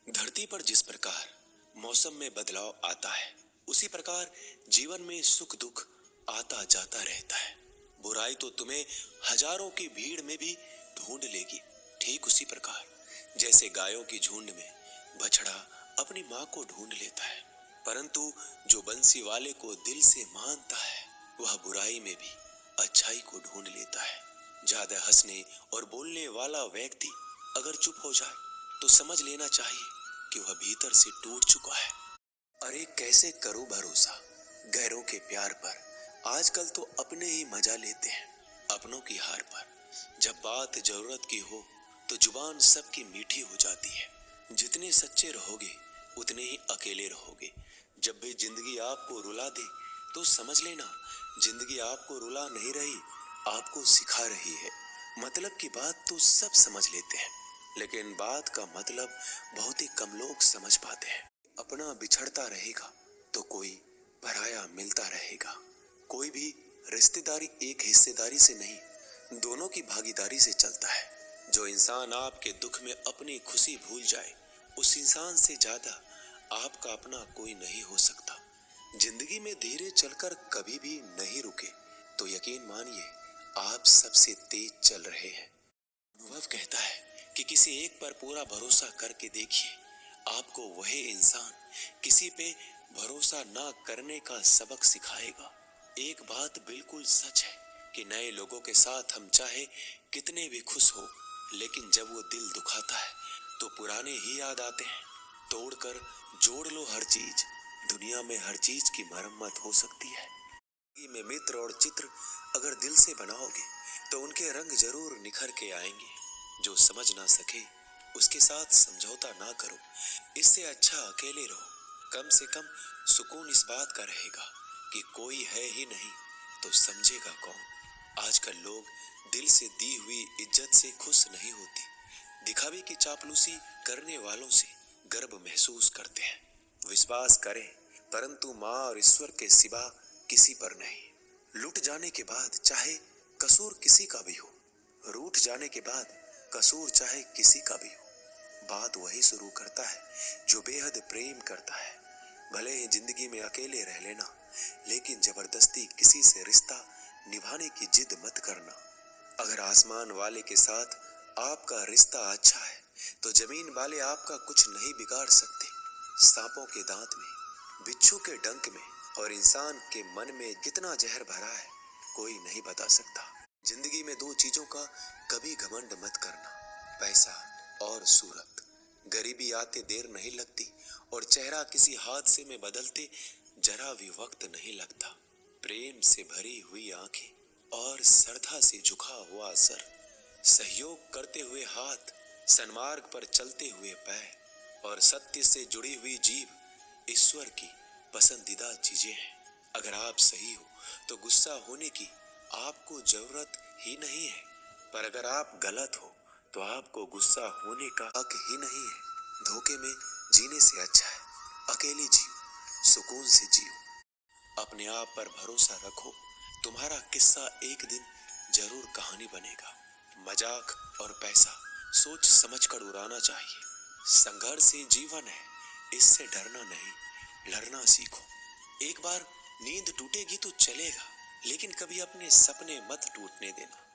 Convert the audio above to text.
धरती पर जिस प्रकार मौसम में बदलाव आता है, उसी प्रकार जीवन में सुख दुख आता जाता रहता है। बुराई तो तुम्हें हजारों की भीड़ में भी ढूंढ लेगी। ठीक उसी प्रकार जैसे गायों की झुंड में बछड़ा अपनी माँ को ढूंढ लेता है, परंतु जो बंसी वाले को दिल से मानता है, वह बुराई में भी अच्छाई को ढूंढ लेता है। ज्यादा हंसने और बोलने वाला व्यक्ति अगर चुप हो जाए तो समझ लेना चाहिए कि वह भीतर से टूट चुका है। अरे कैसे करूं भरोसा गैरों के प्यार पर, आजकल तो अपने ही मजा लेते हैं अपनों की हार पर। जब बात जरूरत की हो तो जुबान सबकी मीठी हो जाती है। जितने सच्चे रहोगे उतने ही अकेले रहोगे। जब भी जिंदगी आपको रुला दे तो समझ लेना जिंदगी आपको रुला नहीं रही, आपको सिखा रही है। मतलब की बात तो सब समझ लेते हैं, लेकिन बात का मतलब बहुत ही कम लोग समझ पाते हैं। अपना बिछड़ता रहेगा तो कोई पराया मिलता रहेगा। कोई भी रिश्तेदारी एक हिस्सेदारी से नहीं, दोनों की भागीदारी से चलता है। जो इंसान आपके दुख में अपनी खुशी भूल जाए, उस इंसान से ज्यादा आपका अपना कोई नहीं हो सकता। जिंदगी में धीरे चलकर कभी भी नहीं रुके तो यकीन मानिए आप सबसे तेज चल रहे हैं। अनुभव कहता है कि किसी एक पर पूरा भरोसा करके देखिए, आपको वही इंसान किसी पे भरोसा ना करने का सबक सिखाएगा। एक बात बिल्कुल सच है कि नए लोगों के साथ हम चाहे कितने भी खुश हो, लेकिन जब वो दिल दुखाता है तो पुराने ही याद आते हैं। तोड़कर जोड़ लो हर चीज, दुनिया में हर चीज की मरम्मत हो सकती है। जिंदगी में मित्र और चित्र अगर दिल से बनाओगे तो उनके रंग जरूर निखर के आएंगे। जो समझ ना सके उसके साथ समझौता ना करो, इससे अच्छा अकेले रहो। कम से कम सुकून इस बात का रहेगा कि कोई है ही नहीं तो समझेगा कौन। आजकल लोग दिल से दी हुई इज्जत से खुश नहीं होते, दिखावे की चापलूसी करने वालों से गर्व महसूस करते हैं। विश्वास करें परंतु माँ और ईश्वर के सिवा किसी पर नहीं। लुट जाने के बाद चाहे कसूर किसी का भी हो, रूठ जाने के बाद कसूर चाहे किसी का भी हो, बात वही शुरू करता है जो बेहद प्रेम करता है। भले ही जिंदगी में अकेले रह लेना, लेकिन जबरदस्ती किसी से रिश्ता निभाने की जिद मत करना। अगर आसमान वाले के साथ आपका रिश्ता अच्छा है तो जमीन वाले आपका कुछ नहीं बिगाड़ सकते। सांपों के दांत में, बिच्छू के डंक में और इंसान के मन में कितना जहर भरा है कोई नहीं बता सकता। जिंदगी में दो चीजों का कभी घमंड मत करना, पैसा और सूरत। गरीबी आते देर नहीं लगती और चेहरा किसी हादसे में बदलते जरा भी वक्त नहीं लगता। प्रेम से भरी हुई आंखें और श्रद्धा से झुका हुआ सर, सहयोग करते हुए हाथ, सन्मार्ग पर चलते हुए पैर और सत्य से जुड़ी हुई जीभ ईश्वर की पसंदीदा चीजें हैं। अगर आप सही हो तो गुस्सा होने की आपको जरूरत ही नहीं है, पर अगर आप गलत हो तो आपको गुस्सा होने का हक ही नहीं है। धोखे में जीने से अच्छा है अकेले जियो, सुकून से जियो। अपने आप पर भरोसा रखो, तुम्हारा किस्सा एक दिन जरूर कहानी बनेगा। मजाक और पैसा सोच समझकर उड़ाना चाहिए। संघर्ष ही जीवन है, इससे डरना नहीं, लड़ना सीखो। एक बार नींद टूटेगी तो चलेगा, लेकिन कभी अपने सपने मत टूटने देना।